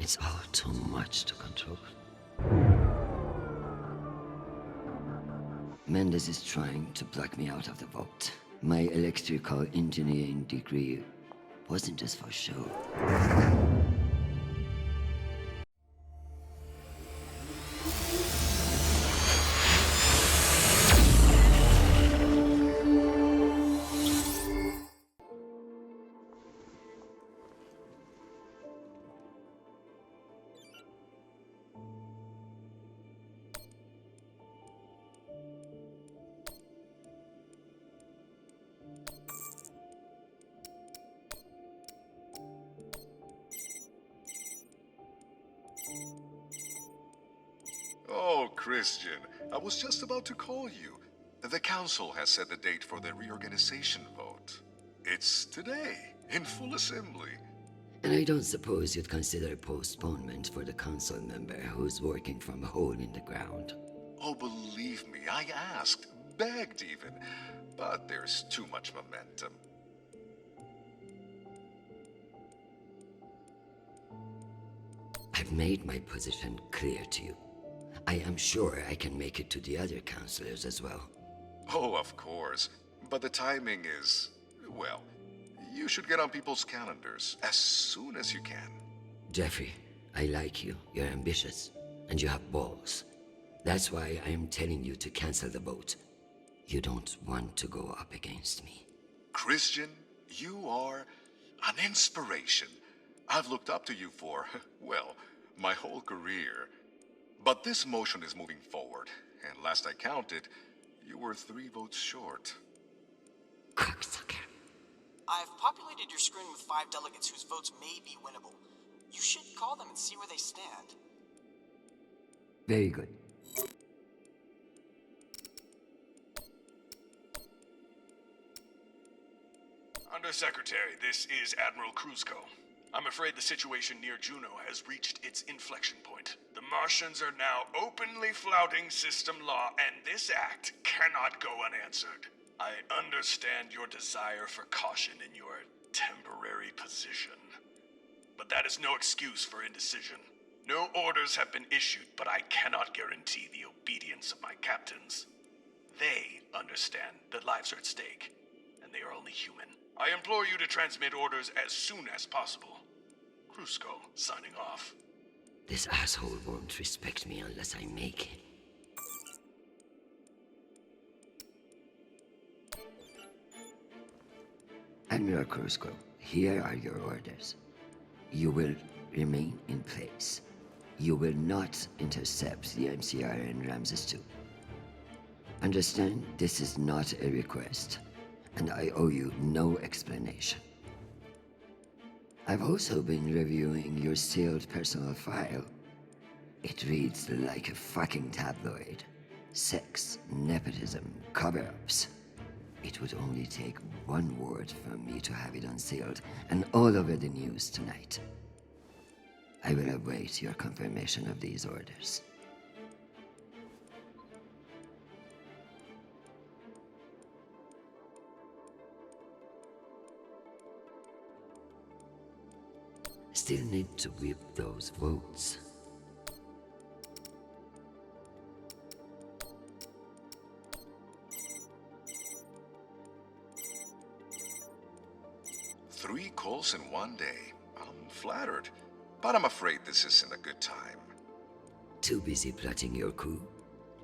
It's all too much to control. Mendes is trying to block me out of the vote. My electrical engineering degree wasn't just for show. Oh, Christian, I was just about to call you. The council has set the date for the reorganization vote. It's today, in full assembly. And I don't suppose you'd consider postponement for the council member who's working from a hole in the ground. Oh, believe me, I asked, begged even, but there's too much momentum. I've made my position clear to you. I am sure I can make it to the other councillors as well. Oh, of course, but the timing is, well, you should get on people's calendars as soon as you can. Jeffrey, I like you. You're ambitious, and you have balls. That's why I am telling you to cancel the vote. You don't want to go up against me. Christian, you are an inspiration. I've looked up to you for, well, my whole career. But this motion is moving forward, and last I counted, you were 3 votes short. Cocksucker. I've populated your screen with 5 delegates whose votes may be winnable. You should call them and see where they stand. Very good. Undersecretary, this is Admiral Kruzko. I'm afraid the situation near Juno has reached its inflection point. The Martians are now openly flouting system law, and this act cannot go unanswered. I understand your desire for caution in your temporary position. But that is no excuse for indecision. No orders have been issued, but I cannot guarantee the obedience of my captains. They understand that lives are at stake, and they are only human. I implore you to transmit orders as soon as possible. Kruzko, signing off. This asshole won't respect me unless I make him. Admiral Kruzko, here are your orders. You will remain in place. You will not intercept the MCR in Ramses 2. Understand, this is not a request, and I owe you no explanation. I've also been reviewing your sealed personal file. It reads like a fucking tabloid. Sex, nepotism, cover-ups. It would only take one word from me to have it unsealed and all over the news tonight. I will await your confirmation of these orders. Still need to whip those votes. Three calls in one day. I'm flattered, but I'm afraid this isn't a good time. Too busy plotting your coup?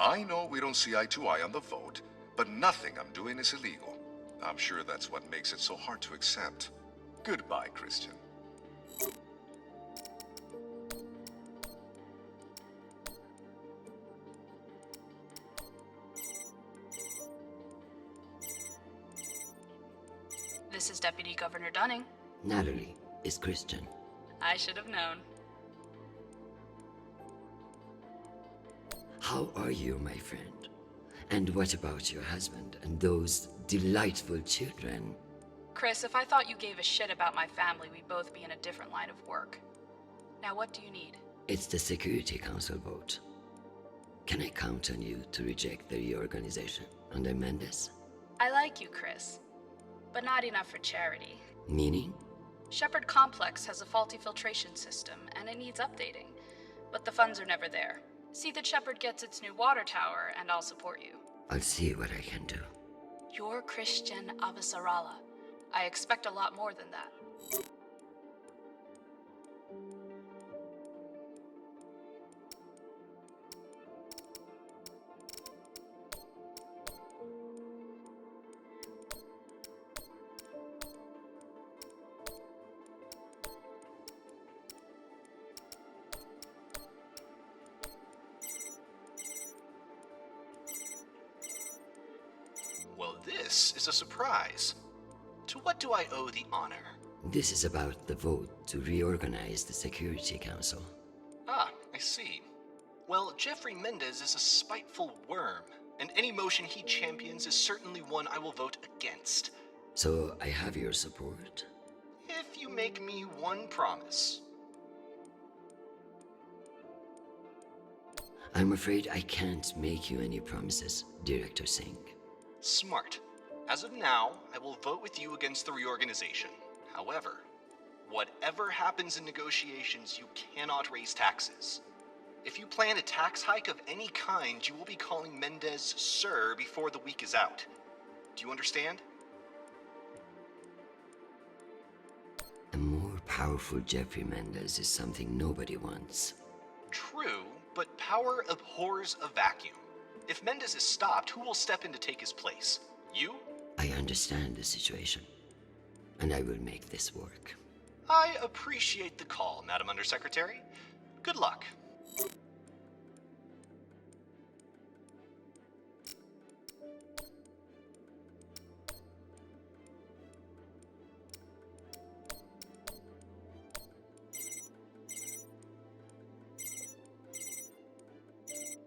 I know we don't see eye to eye on the vote, but nothing I'm doing is illegal. I'm sure that's what makes it so hard to accept. Goodbye, Christian. This is Deputy Governor Dunning. Natalie is Christian. I should have known. How are you, my friend? And what about your husband and those delightful children? Chris, if I thought you gave a shit about my family, we'd both be in a different line of work. Now what do you need? It's the Security Council vote. Can I count on you to reject the reorganization under Mendes? I like you, Chris. But not enough for charity. Meaning? Shepherd Complex has a faulty filtration system, and it needs updating. But the funds are never there. See that Shepherd gets its new water tower, and I'll support you. I'll see what I can do. You're Christian Avasarala. I expect a lot more than that. Well, this is a surprise. To what do I owe the honor? This is about the vote to reorganize the Security Council. Ah, I see. Well, Jeffrey Mendez is a spiteful worm, and any motion he champions is certainly one I will vote against. So I have your support. If you make me one promise. I'm afraid I can't make you any promises, Director Singh. Smart. As of now, I will vote with you against the reorganization. However, whatever happens in negotiations, you cannot raise taxes. If you plan a tax hike of any kind, you will be calling Mendez Sir before the week is out. Do you understand? A more powerful Jeffrey Mendez is something nobody wants. True, but power abhors a vacuum. If Mendez is stopped, who will step in to take his place? You? I understand the situation, and I will make this work. I appreciate the call, Madam Undersecretary. Good luck.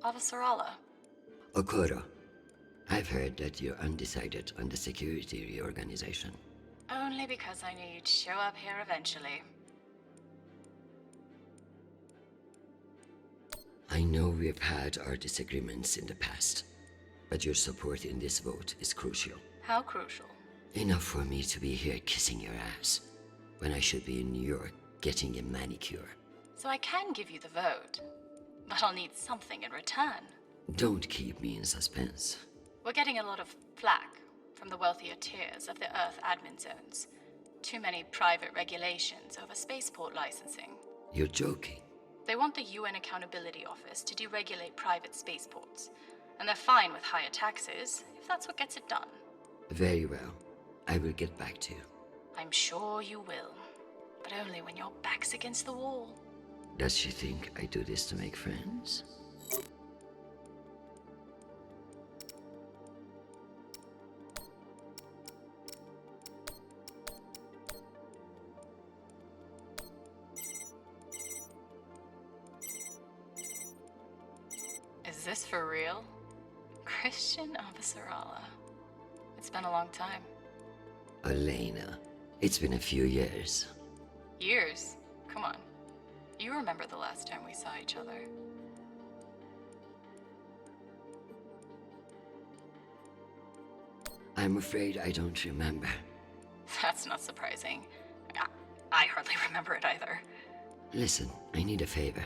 Avasarala. Okoro, I've heard that you're undecided on the security reorganization. Only because I knew you'd show up here eventually. I know we've had our disagreements in the past, but your support in this vote is crucial. How crucial? Enough for me to be here kissing your ass, when I should be in New York getting a manicure. So I can give you the vote, but I'll need something in return. Don't keep me in suspense. We're getting a lot of flack from the wealthier tiers of the Earth admin zones. Too many private regulations over spaceport licensing. You're joking. They want the UN Accountability Office to deregulate private spaceports, and they're fine with higher taxes if that's what gets it done. Very well. I will get back to you. I'm sure you will, but only when your back's against the wall. Does she think I do this to make friends? Is this for real? Christian Avasarala. It's been a long time. Elena, it's been a few years. Years? Come on. You remember the last time we saw each other. I'm afraid I don't remember. That's not surprising. I hardly remember it either. Listen, I need a favor.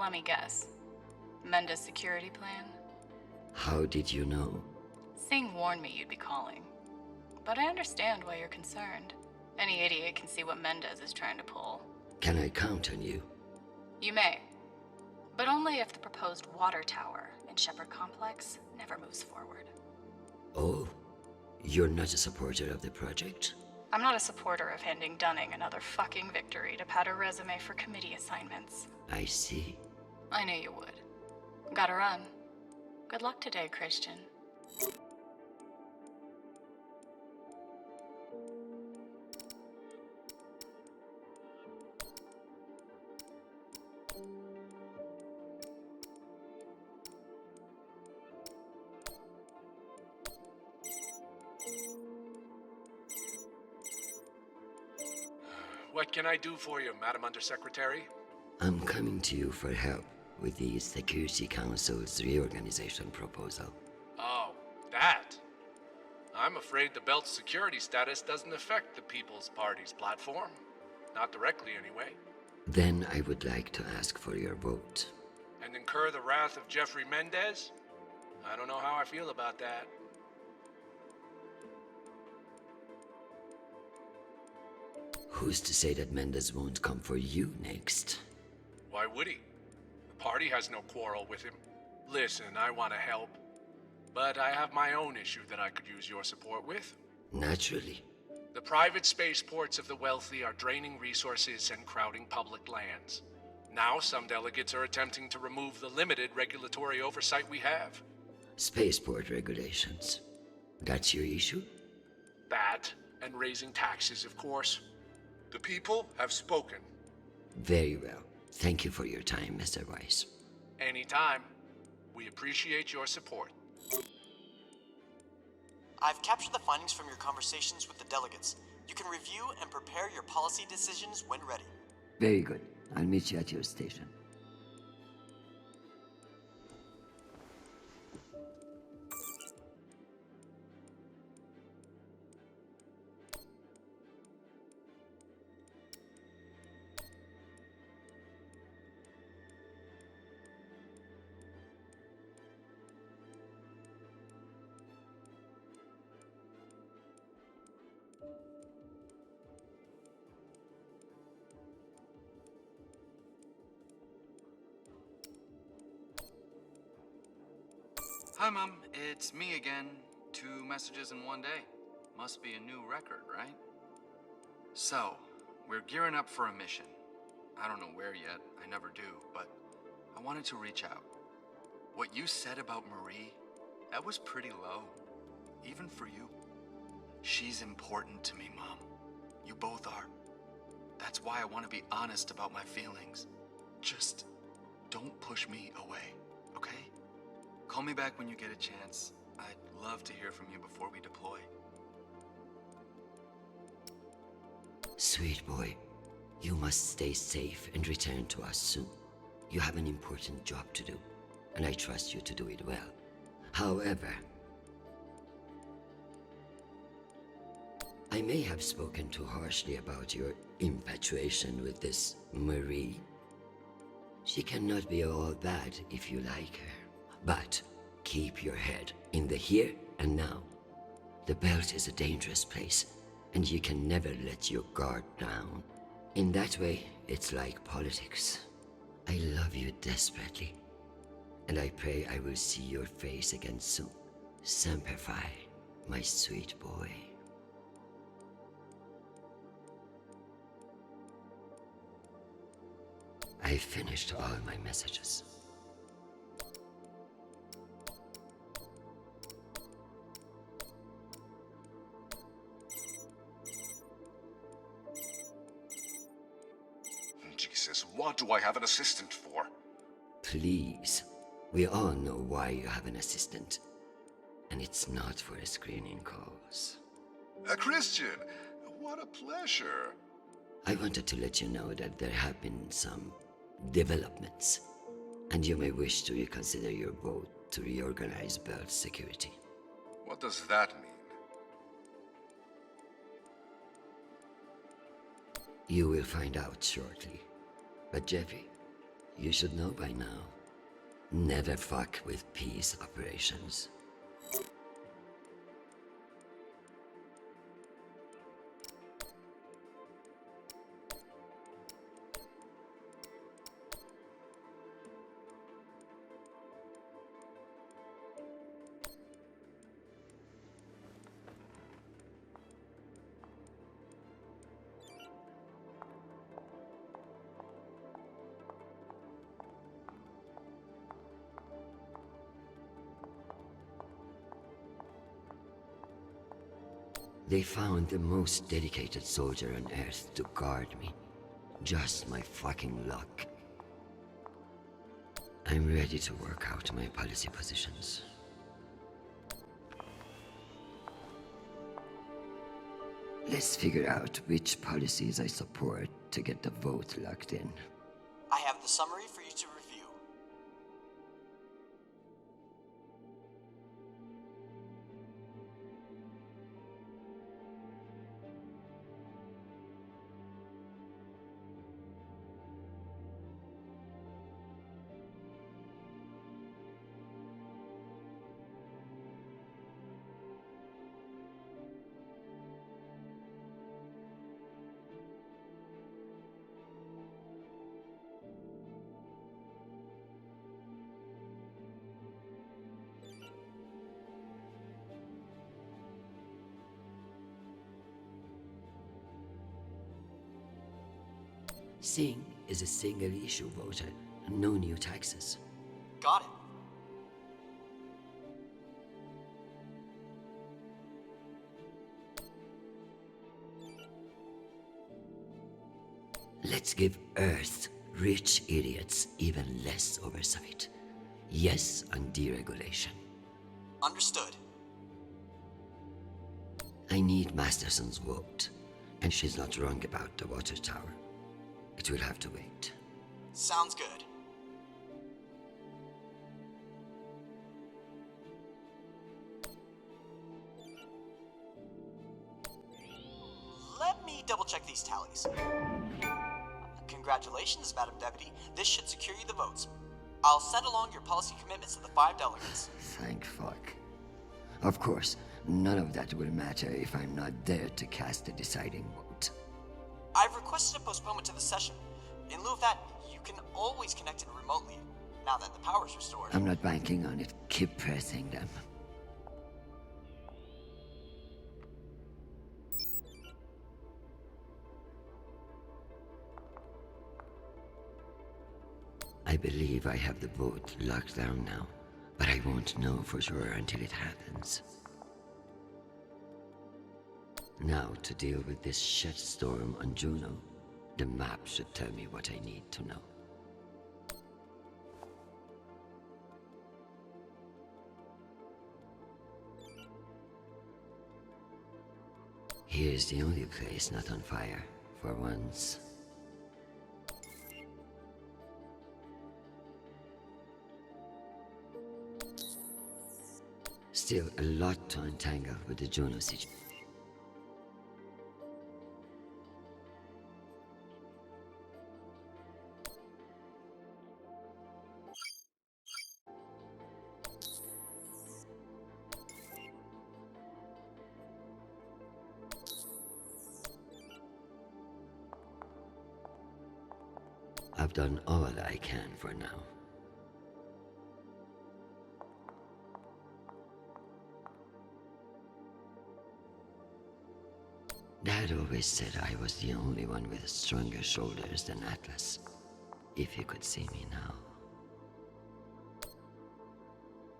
Let me guess. Mendez security plan? How did you know? Singh warned me you'd be calling. But I understand why you're concerned. Any idiot can see what Mendez is trying to pull. Can I count on you? You may. But only if the proposed water tower in Shepherd Complex never moves forward. Oh, you're not a supporter of the project? I'm not a supporter of handing Dunning another fucking victory to pad her resume for committee assignments. I see. I knew you would. Gotta run. Good luck today, Christian. What can I do for you, Madam Undersecretary? I'm coming to you for help with the Security Council's reorganization proposal. Oh, that. I'm afraid the belt's security status doesn't affect the People's Party's platform. Not directly, anyway. Then I would like to ask for your vote. And incur the wrath of Jeffrey Mendez? I don't know how I feel about that. Who's to say that Mendez won't come for you next? Why would he? The party has no quarrel with him. Listen, I want to help. But I have my own issue that I could use your support with. Naturally. The private spaceports of the wealthy are draining resources and crowding public lands. Now some delegates are attempting to remove the limited regulatory oversight we have. Spaceport regulations. That's your issue? That, and raising taxes, of course. The people have spoken. Very well. Thank you for your time, Mr. Weiss. Anytime. We appreciate your support. I've captured the findings from your conversations with the delegates. You can review and prepare your policy decisions when ready. Very good. I'll meet you at your station. Hi, Mom. It's me again. 2 messages in one day. Must be a new record, right? So, we're gearing up for a mission. I don't know where yet. I never do, but I wanted to reach out. What you said about Marie, that was pretty low. Even for you. She's important to me, Mom. You both are. That's why I want to be honest about my feelings. Just don't push me away, okay? Call me back when you get a chance. I'd love to hear from you before we deploy. Sweet boy, you must stay safe and return to us soon. You have an important job to do, and I trust you to do it well. However, I may have spoken too harshly about your infatuation with this Marie. She cannot be all bad if you like her. But keep your head in the here and now. The belt is a dangerous place, and you can never let your guard down. In that way, it's like politics. I love you desperately, and I pray I will see your face again soon. Semper Fi, my sweet boy. I finished all my messages. Jesus, what do I have an assistant for? Please. We all know why you have an assistant. And it's not for screening calls. Christian, what a pleasure. I wanted to let you know that there have been some developments, and you may wish to reconsider your vote to reorganize Belt security. What does that mean? You will find out shortly. But Jeffy, you should know by now. Never fuck with peace operations. They found the most dedicated soldier on Earth to guard me. Just my fucking luck. I'm ready to work out my policy positions. Let's figure out which policies I support to get the vote locked in. I have the summary for you to review. Singh is a single-issue voter, no new taxes. Got it. Let's give Earth rich idiots even less oversight. Yes on deregulation. Understood. I need Masterson's vote, and she's not wrong about the water tower. It will have to wait. Sounds good. Let me double check these tallies. Congratulations, Madam Deputy. This should secure you the votes. I'll send along your policy commitments to the 5 delegates. Thank fuck. Of course, none of that will matter if I'm not there to cast the deciding vote. I've requested a postponement to the session. In lieu of that, you can always connect in remotely, now that the power's restored. I'm not banking on it. Keep pressing them. I believe I have the vote locked down now, but I won't know for sure until it happens. Now, to deal with this shitstorm on Juno, the map should tell me what I need to know. Here's the only place not on fire, for once. Still a lot to untangle with the Juno situation. I've done all I can for now. Dad always said I was the only one with stronger shoulders than Atlas. If you could see me now.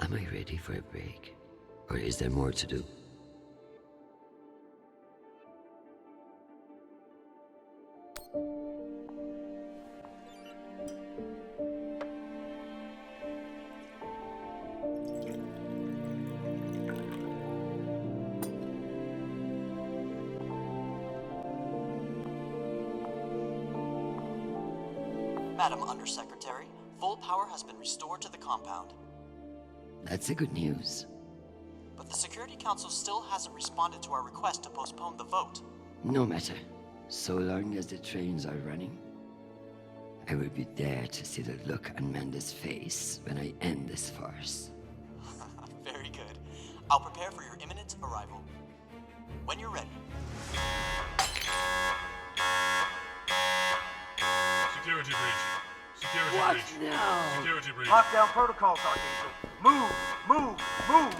Am I ready for a break? Or is there more to do? Madam Undersecretary, full power has been restored to the compound. That's the good news. But the Security Council still hasn't responded to our request to postpone the vote. No matter. So long as the trains are running, I will be there to see the look on Amanda's face when I end this farce. Very good. I'll prepare for your imminent arrival. When you're ready. Security breach. Security What breach. now? Security breach. Lockdown protocols, Archangel. Move! Move! Move!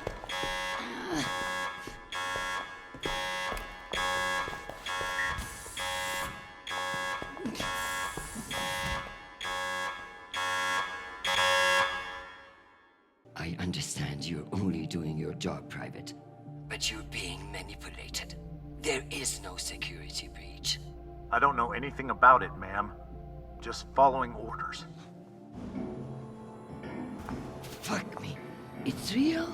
I understand you're only doing your job, Private, but you're being manipulated. There is no security breach. I don't know anything about it, ma'am. Just following orders. Fuck me. It's real?